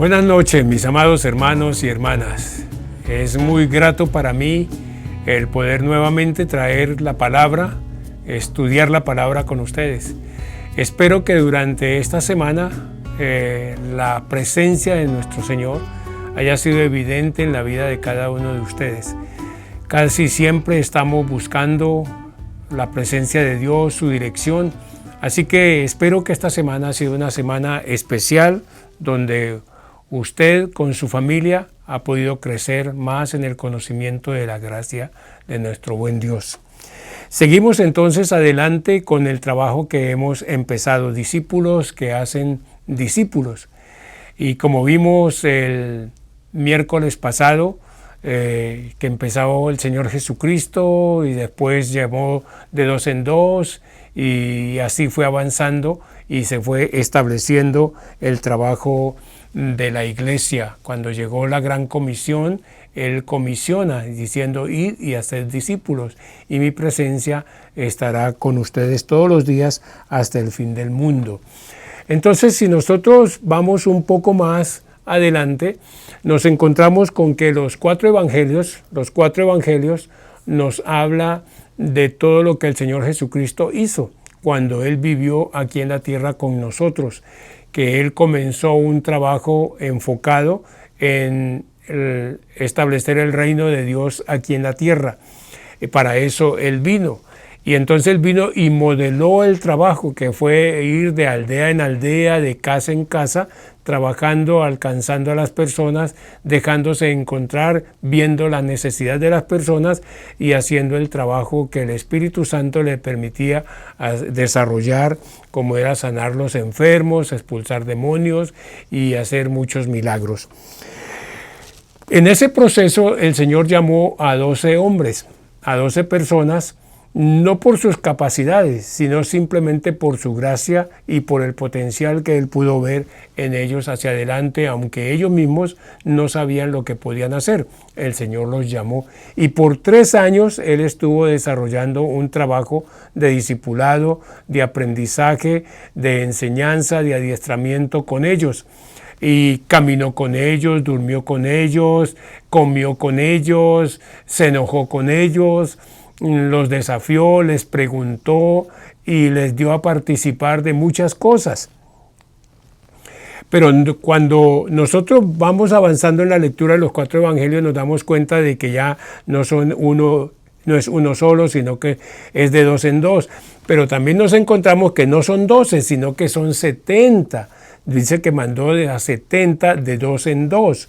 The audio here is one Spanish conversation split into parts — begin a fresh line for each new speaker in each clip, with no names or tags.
Buenas noches, mis amados hermanos y hermanas. Es muy grato para mí el poder nuevamente traer la palabra, estudiar la palabra con ustedes. Espero que durante esta semana la presencia de nuestro Señor haya sido evidente en la vida de cada uno de ustedes. Casi siempre estamos buscando la presencia de Dios, su dirección. Así que espero que esta semana ha sido una semana especial donde usted con su familia ha podido crecer más en el conocimiento de la gracia de nuestro buen Dios. Seguimos entonces adelante con el trabajo que hemos empezado, discípulos que hacen discípulos. Y como vimos el miércoles pasado, que empezó el Señor Jesucristo y después llevó de 2 en 2 y así fue avanzando y se fue estableciendo el trabajo de la iglesia. Cuando llegó la gran comisión, Él comisiona diciendo: id y haced discípulos, y mi presencia estará con ustedes todos los días hasta el fin del mundo. Entonces, si nosotros vamos un poco más adelante, nos encontramos con que los cuatro evangelios nos habla de todo lo que el Señor Jesucristo hizo cuando Él vivió aquí en la tierra con nosotros, que Él comenzó un trabajo enfocado en establecer el reino de Dios aquí en la tierra. Para eso Él vino. Y entonces Él vino y modeló el trabajo, que fue ir de aldea en aldea, de casa en casa, trabajando, alcanzando a las personas, dejándose encontrar, viendo la necesidad de las personas y haciendo el trabajo que el Espíritu Santo le permitía desarrollar, como era sanar los enfermos, expulsar demonios y hacer muchos milagros. En ese proceso el Señor llamó a 12 hombres, a 12 personas, no por sus capacidades, sino simplemente por su gracia y por el potencial que Él pudo ver en ellos hacia adelante, aunque ellos mismos no sabían lo que podían hacer. El Señor los llamó y por 3 años Él estuvo desarrollando un trabajo de discipulado, de aprendizaje, de enseñanza, de adiestramiento con ellos. Y caminó con ellos, durmió con ellos, comió con ellos, se enojó con ellos, los desafió, les preguntó y les dio a participar de muchas cosas. Pero cuando nosotros vamos avanzando en la lectura de los 4 evangelios, nos damos cuenta de que ya no es uno solo, sino que es de 2 en 2. Pero también nos encontramos que no son 12, sino que son 70. Dice que mandó a 70 de 2 en 2.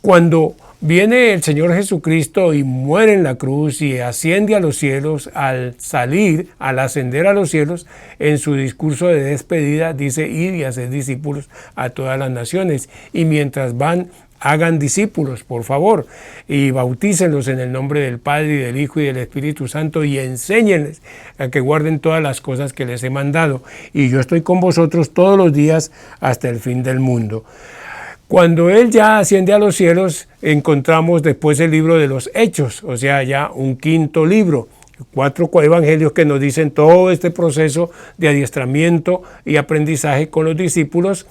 Cuando viene el Señor Jesucristo y muere en la cruz y asciende a los cielos, al ascender a los cielos, en su discurso de despedida dice: id y haced discípulos a todas las naciones. Y mientras van, hagan discípulos, por favor, y bautícenlos en el nombre del Padre y del Hijo y del Espíritu Santo y enséñenles a que guarden todas las cosas que les he mandado. Y yo estoy con vosotros todos los días hasta el fin del mundo. Cuando Él ya asciende a los cielos, encontramos después el libro de los Hechos, o sea, ya un 5.º libro. 4 evangelios que nos dicen todo este proceso de adiestramiento y aprendizaje con los discípulos,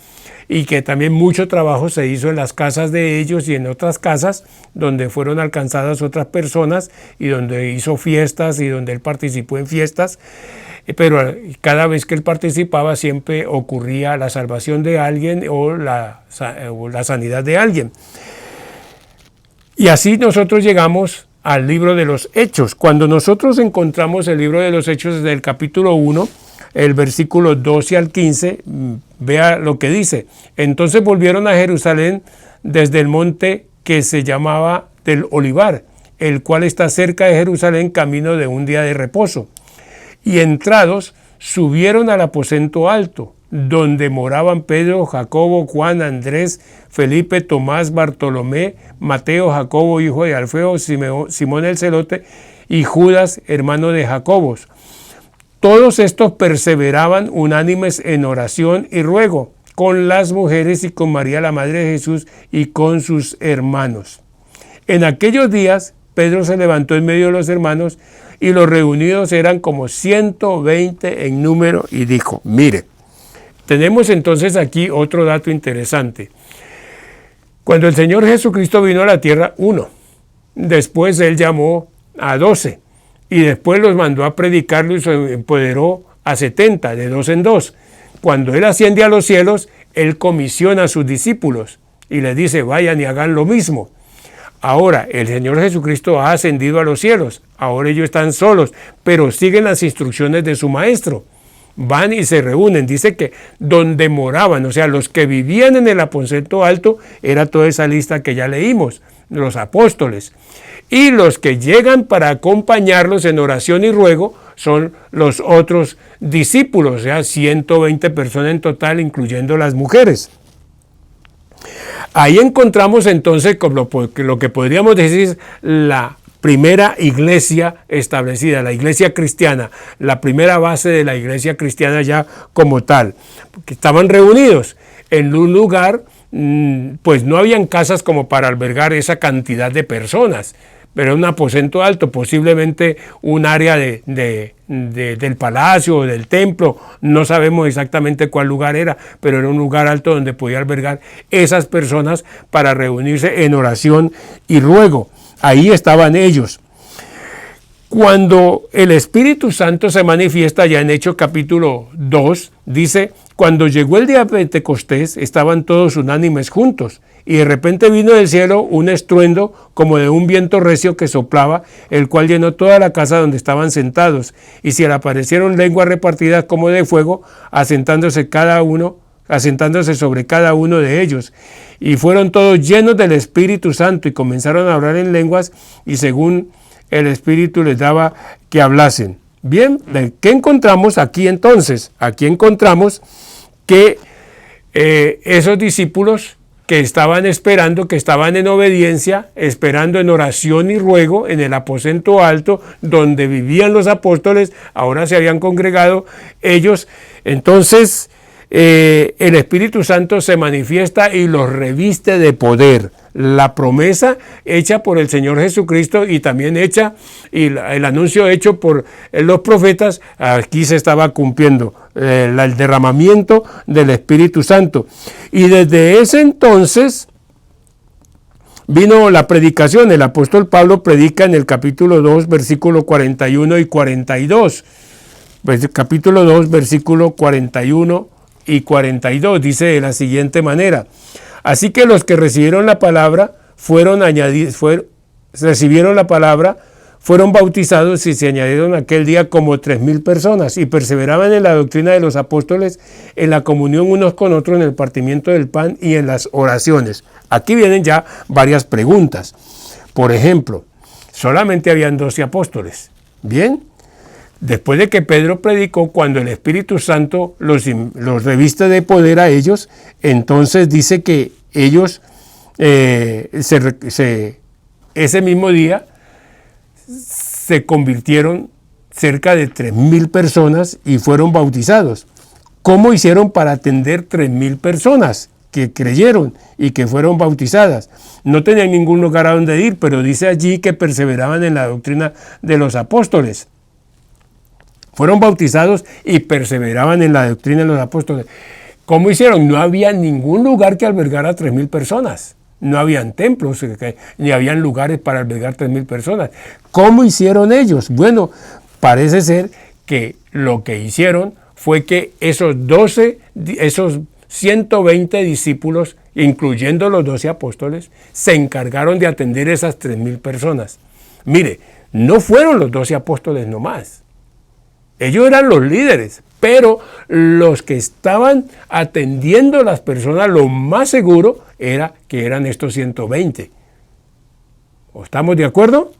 y que también mucho trabajo se hizo en las casas de ellos y en otras casas donde fueron alcanzadas otras personas y donde hizo fiestas y donde Él participó en fiestas. Pero cada vez que Él participaba siempre ocurría la salvación de alguien o la sanidad de alguien. Y así nosotros llegamos al libro de los Hechos. Cuando nosotros encontramos el libro de los Hechos desde el capítulo 1, el versículo 12 al 15, vea lo que dice. Entonces volvieron a Jerusalén desde el monte que se llamaba del Olivar, el cual está cerca de Jerusalén, camino de un día de reposo. Y entrados, subieron al aposento alto, donde moraban Pedro, Jacobo, Juan, Andrés, Felipe, Tomás, Bartolomé, Mateo, Jacobo, hijo de Alfeo, Simón el Celote, y Judas, hermano de Jacobo. Todos estos perseveraban unánimes en oración y ruego, con las mujeres y con María, la madre de Jesús, y con sus hermanos. En aquellos días, Pedro se levantó en medio de los hermanos, y los reunidos eran como 120 en número, y dijo: mire, tenemos entonces aquí otro dato interesante. Cuando el Señor Jesucristo vino a la tierra, 1. Después Él llamó a 12. Y después los mandó a predicarlo y se empoderó a 70, de 2 en 2. Cuando Él asciende a los cielos, Él comisiona a sus discípulos y les dice, vayan y hagan lo mismo. Ahora, el Señor Jesucristo ha ascendido a los cielos. Ahora ellos están solos, pero siguen las instrucciones de su Maestro. Van y se reúnen. Dice que donde moraban, o sea, los que vivían en el aposento alto, era toda esa lista que ya leímos, los apóstoles. Y los que llegan para acompañarlos en oración y ruego son los otros discípulos, o sea, 120 personas en total, incluyendo las mujeres. Ahí encontramos entonces lo que podríamos decir es la primera iglesia establecida, la iglesia cristiana, la primera base de la iglesia cristiana ya como tal, porque estaban reunidos en un lugar, pues no habían casas como para albergar esa cantidad de personas, pero un aposento alto, posiblemente un área del palacio o del templo, no sabemos exactamente cuál lugar era, pero era un lugar alto donde podía albergar esas personas para reunirse en oración y ruego. Ahí estaban ellos. Cuando el Espíritu Santo se manifiesta, ya en Hechos capítulo 2, dice, cuando llegó el día de Pentecostés, estaban todos unánimes juntos, y de repente vino del cielo un estruendo como de un viento recio que soplaba, el cual llenó toda la casa donde estaban sentados, y se le aparecieron lenguas repartidas como de fuego, asentándose sobre cada uno de ellos. Y fueron todos llenos del Espíritu Santo y comenzaron a hablar en lenguas y según el Espíritu les daba que hablasen. Bien, ¿qué encontramos aquí entonces? Aquí encontramos que esos discípulos que estaban esperando, que estaban en obediencia, esperando en oración y ruego en el aposento alto donde vivían los apóstoles, ahora se habían congregado ellos. Entonces el Espíritu Santo se manifiesta y los reviste de poder. La promesa hecha por el Señor Jesucristo y también hecha, y el anuncio hecho por los profetas, aquí se estaba cumpliendo el derramamiento del Espíritu Santo. Y desde ese entonces vino la predicación. El apóstol Pablo predica en el capítulo 2, versículo 41 y 42. Pues, capítulo 2, versículo 41 y 42, dice de la siguiente manera: así que los que recibieron la palabra fueron bautizados y se añadieron aquel día como 3,000 personas y perseveraban en la doctrina de los apóstoles, en la comunión unos con otros, en el partimiento del pan y en las oraciones. Aquí vienen ya varias preguntas. Por ejemplo, solamente habían 12 apóstoles. Bien. Después de que Pedro predicó, cuando el Espíritu Santo los reviste de poder a ellos, entonces dice que ellos ese mismo día se convirtieron cerca de 3,000 personas y fueron bautizados. ¿Cómo hicieron para atender 3,000 personas que creyeron y que fueron bautizadas? No tenían ningún lugar a donde ir, pero dice allí que perseveraban en la doctrina de los apóstoles. Fueron bautizados y perseveraban en la doctrina de los apóstoles. ¿Cómo hicieron? No había ningún lugar que albergara a 3,000 personas. No habían templos, ni habían lugares para albergar 3,000 personas. ¿Cómo hicieron ellos? Bueno, parece ser que lo que hicieron fue que esos 120 discípulos, incluyendo los 12 apóstoles, se encargaron de atender esas 3,000 personas. Mire, no fueron los 12 apóstoles nomás. Ellos eran los líderes, pero los que estaban atendiendo a las personas, lo más seguro era que eran estos 120. ¿Estamos de acuerdo?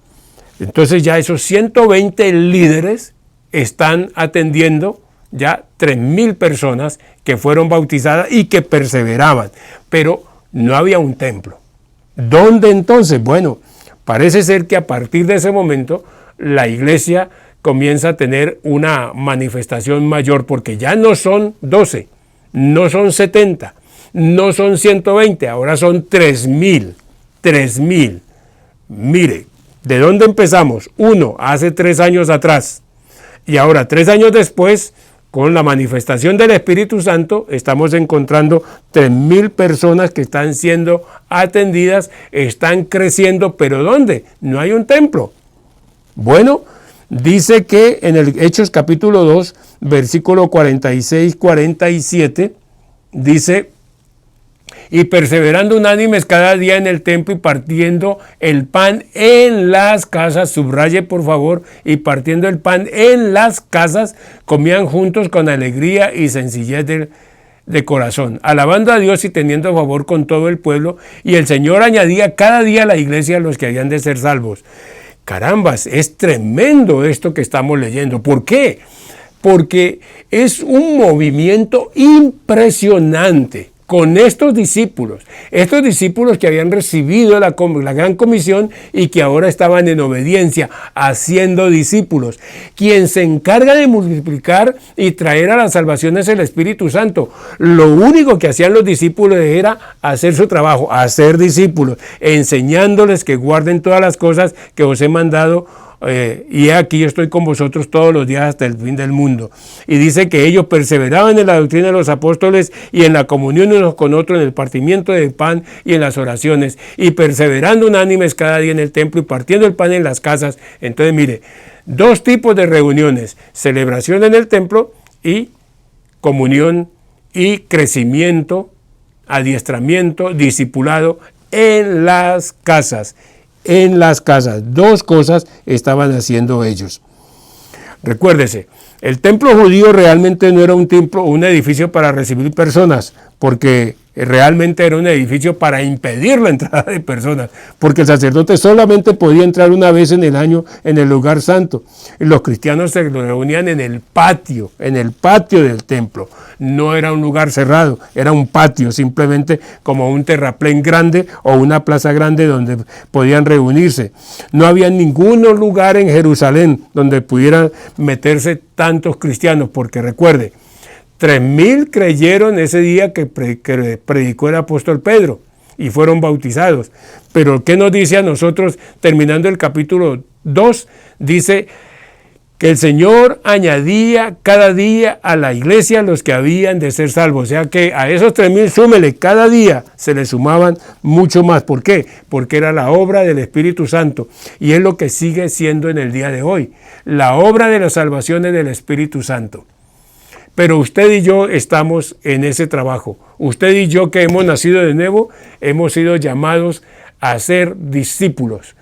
Entonces ya esos 120 líderes están atendiendo ya 3,000 personas que fueron bautizadas y que perseveraban, pero no había un templo. ¿Dónde entonces? Bueno, parece ser que a partir de ese momento la iglesia comienza a tener una manifestación mayor, porque ya no son 12, no son 70, no son 120, ahora son 3,000. 3,000. Mire, ¿de dónde empezamos? Hace 3 años atrás. Y ahora, 3 años después, con la manifestación del Espíritu Santo, estamos encontrando 3,000 personas que están siendo atendidas, están creciendo, pero ¿dónde? No hay un templo. Bueno, dice que en el Hechos capítulo 2, versículo 46-47, dice: y perseverando unánimes cada día en el templo y partiendo el pan en las casas, subraye por favor, y partiendo el pan en las casas, comían juntos con alegría y sencillez de corazón, alabando a Dios y teniendo favor con todo el pueblo, y el Señor añadía cada día a la iglesia a los que habían de ser salvos. Carambas, es tremendo esto que estamos leyendo. ¿Por qué? Porque es un movimiento impresionante con estos discípulos que habían recibido la gran comisión y que ahora estaban en obediencia, haciendo discípulos. Quien se encarga de multiplicar y traer a la salvación es el Espíritu Santo. Lo único que hacían los discípulos era hacer su trabajo, hacer discípulos, enseñándoles que guarden todas las cosas que os he mandado. Y aquí yo estoy con vosotros todos los días hasta el fin del mundo. Y dice que ellos perseveraban en la doctrina de los apóstoles y en la comunión unos con otros, en el partimiento del pan y en las oraciones, y perseverando unánimes cada día en el templo y partiendo el pan en las casas. Entonces mire, 2 tipos de reuniones: celebración en el templo y comunión y crecimiento, adiestramiento, discipulado en las casas. En las casas, 2 cosas estaban haciendo ellos. Recuérdese, el templo judío realmente no era un templo, un edificio para recibir personas, porque realmente era un edificio para impedir la entrada de personas, porque el sacerdote solamente podía entrar una vez en el año en el lugar santo. Y los cristianos se reunían en el patio del templo. No era un lugar cerrado, era un patio, simplemente como un terraplén grande o una plaza grande donde podían reunirse. No había ningún lugar en Jerusalén donde pudieran meterse tantos cristianos, porque recuerde, 3,000 creyeron ese día que predicó el apóstol Pedro y fueron bautizados. Pero ¿qué nos dice a nosotros terminando el capítulo 2? Dice que el Señor añadía cada día a la iglesia los que habían de ser salvos. O sea que a esos 3,000 súmele, cada día se le sumaban mucho más. ¿Por qué? Porque era la obra del Espíritu Santo, y es lo que sigue siendo en el día de hoy, la obra de la salvación del Espíritu Santo. Pero usted y yo estamos en ese trabajo. Usted y yo, que hemos nacido de nuevo, hemos sido llamados a ser discípulos,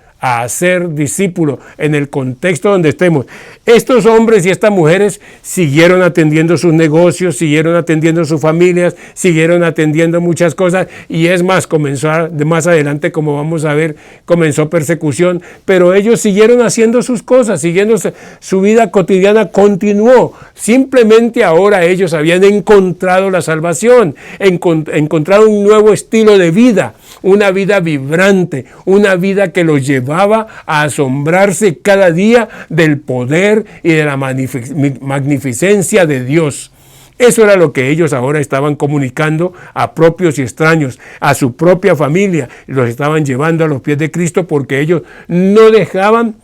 en el contexto donde estemos. Estos hombres y estas mujeres siguieron atendiendo sus negocios, siguieron atendiendo sus familias, siguieron atendiendo muchas cosas, y es más, comenzó más adelante, como vamos a ver, comenzó persecución, pero ellos siguieron haciendo sus cosas, siguiendo su vida cotidiana, continuó. Simplemente ahora ellos habían encontrado la salvación, encontraron un nuevo estilo de vida, una vida vibrante, una vida que los llevaba a asombrarse cada día del poder y de la magnificencia de Dios. Eso era lo que ellos ahora estaban comunicando a propios y extraños, a su propia familia. Los estaban llevando a los pies de Cristo, porque ellos no dejaban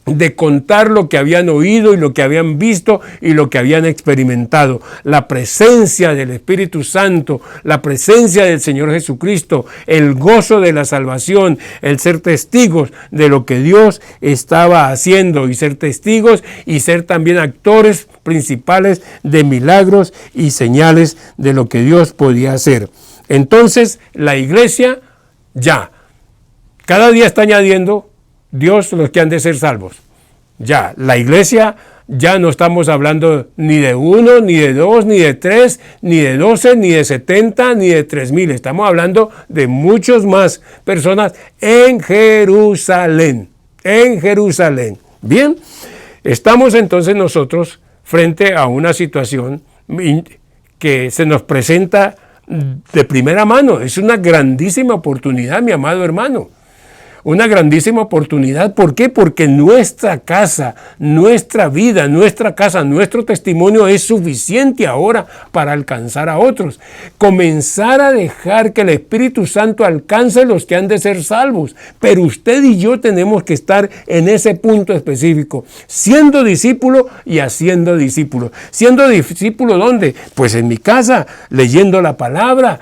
de contar lo que habían oído y lo que habían visto y lo que habían experimentado. La presencia del Espíritu Santo, la presencia del Señor Jesucristo, el gozo de la salvación, el ser testigos de lo que Dios estaba haciendo, y ser testigos y ser también actores principales de milagros y señales de lo que Dios podía hacer. Entonces la iglesia ya cada día está añadiendo Dios los que han de ser salvos. Ya, la iglesia, ya no estamos hablando ni de 1, ni de 2, ni de 3, ni de 12, ni de 70, ni de 3,000. Estamos hablando de muchos más personas en Jerusalén. En Jerusalén. Bien, estamos entonces nosotros frente a una situación que se nos presenta de primera mano. Es una grandísima oportunidad, mi amado hermano. una grandísima oportunidad. ¿Por qué? Porque nuestra casa, nuestra vida, nuestra casa, nuestro testimonio es suficiente ahora para alcanzar a otros. Comenzar a dejar que el Espíritu Santo alcance los que han de ser salvos. Pero usted y yo tenemos que estar en ese punto específico, siendo discípulo y haciendo discípulos. Siendo discípulo, ¿dónde? Pues en mi casa, leyendo la palabra,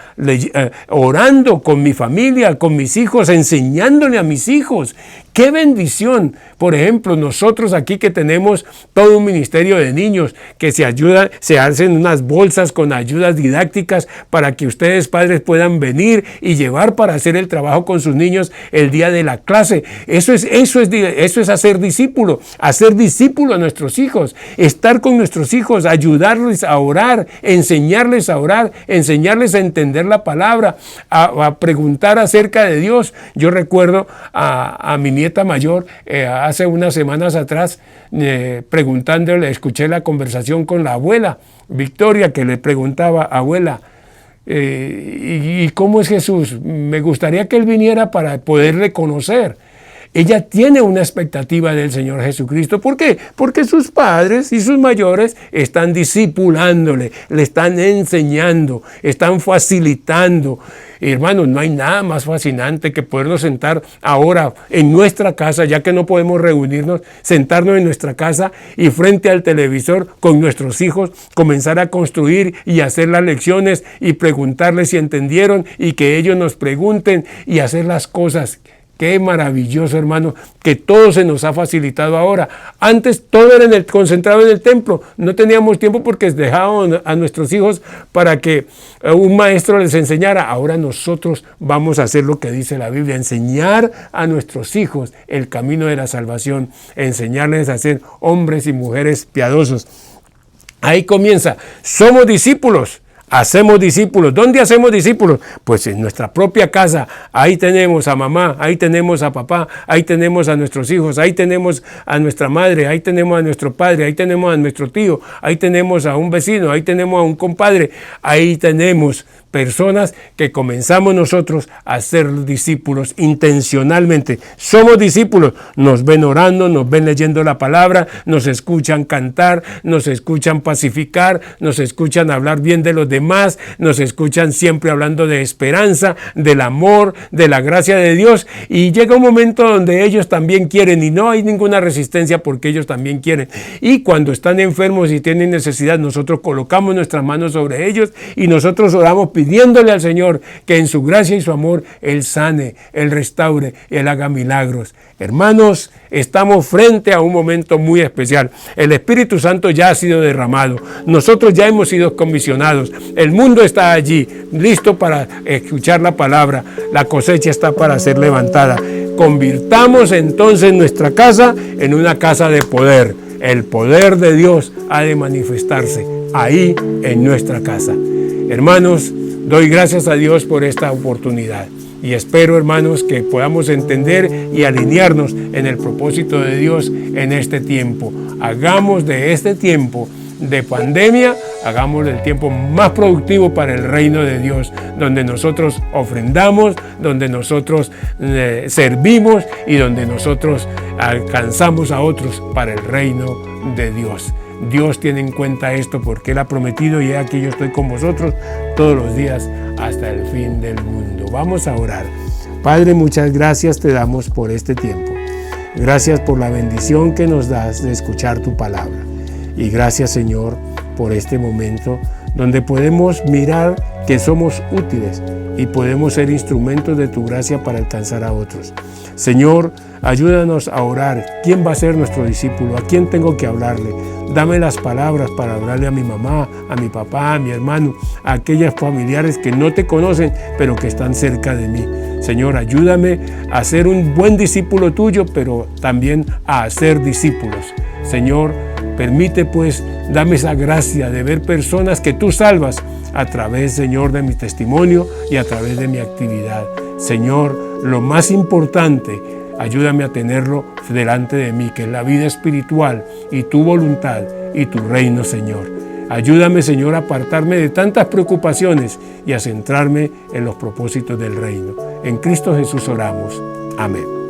orando con mi familia, con mis hijos, enseñándole a mis hijos. ¡Qué bendición! Por ejemplo, nosotros aquí que tenemos todo un ministerio de niños que se hacen unas bolsas con ayudas didácticas para que ustedes, padres, puedan venir y llevar para hacer el trabajo con sus niños el día de la clase. Eso es hacer discípulo a nuestros hijos, estar con nuestros hijos, ayudarles a orar, enseñarles a orar, enseñarles a entender la palabra, a preguntar acerca de Dios. Yo recuerdo a mi nieta mayor hace unas semanas atrás preguntándole, escuché la conversación con la abuela Victoria, que le preguntaba: abuela, ¿y cómo es Jesús? Me gustaría que él viniera para poderle conocer. Ella tiene una expectativa del Señor Jesucristo. ¿Por qué? Porque sus padres y sus mayores están discipulándole, le están enseñando, están facilitando. Hermanos, no hay nada más fascinante que podernos sentar ahora en nuestra casa, ya que no podemos reunirnos, sentarnos en nuestra casa y frente al televisor con nuestros hijos, comenzar a construir y hacer las lecciones y preguntarles si entendieron y que ellos nos pregunten y hacer las cosas. Qué maravilloso, hermano, que todo se nos ha facilitado ahora. Antes todo era concentrado en el templo. No teníamos tiempo porque dejábamos a nuestros hijos para que un maestro les enseñara. Ahora nosotros vamos a hacer lo que dice la Biblia: enseñar a nuestros hijos el camino de la salvación, enseñarles a ser hombres y mujeres piadosos. Ahí comienza. Somos discípulos. Hacemos discípulos. ¿Dónde hacemos discípulos? Pues en nuestra propia casa. Ahí tenemos a mamá, ahí tenemos a papá, ahí tenemos a nuestros hijos, ahí tenemos a nuestra madre, ahí tenemos a nuestro padre, ahí tenemos a nuestro tío, ahí tenemos a un vecino, ahí tenemos a un compadre, ahí tenemos personas que comenzamos nosotros a ser discípulos intencionalmente. Somos discípulos, nos ven orando, nos ven leyendo la palabra, nos escuchan cantar, nos escuchan pacificar, nos escuchan hablar bien de los demás, nos escuchan siempre hablando de esperanza, del amor, de la gracia de Dios, y llega un momento donde ellos también quieren y no hay ninguna resistencia porque ellos también quieren. Y cuando están enfermos y tienen necesidad, nosotros colocamos nuestras manos sobre ellos y nosotros oramos pidiéndole al Señor que en su gracia y su amor Él sane, Él restaure, Él haga milagros. Hermanos, estamos frente a un momento muy especial. El Espíritu Santo ya ha sido derramado. Nosotros ya hemos sido comisionados. El mundo está allí, listo para escuchar la palabra. La cosecha está para ser levantada. Convirtamos entonces nuestra casa en una casa de poder. El poder de Dios ha de manifestarse ahí en nuestra casa. Hermanos, doy gracias a Dios por esta oportunidad y espero, hermanos, que podamos entender y alinearnos en el propósito de Dios en este tiempo. Hagamos de este tiempo de pandemia, hagamos el tiempo más productivo para el reino de Dios, donde nosotros ofrendamos, donde nosotros servimos y donde nosotros alcanzamos a otros para el reino de Dios. Dios tiene en cuenta esto porque Él ha prometido: y aquí yo estoy con vosotros todos los días hasta el fin del mundo. Vamos a orar. Padre, muchas gracias te damos por este tiempo. Gracias por la bendición que nos das de escuchar tu palabra. Y gracias, Señor, por este momento donde podemos mirar que somos útiles y podemos ser instrumentos de tu gracia para alcanzar a otros. Señor, ayúdanos a orar. ¿Quién va a ser nuestro discípulo? ¿A quién tengo que hablarle? Dame las palabras para hablarle a mi mamá, a mi papá, a mi hermano, a aquellos familiares que no te conocen, pero que están cerca de mí. Señor, ayúdame a ser un buen discípulo tuyo, pero también a hacer discípulos. Señor, permite pues, dame esa gracia de ver personas que tú salvas a través, Señor, de mi testimonio y a través de mi actividad. Señor, lo más importante, ayúdame a tenerlo delante de mí, que es la vida espiritual y tu voluntad y tu reino, Señor. Ayúdame, Señor, a apartarme de tantas preocupaciones y a centrarme en los propósitos del reino. En Cristo Jesús oramos. Amén.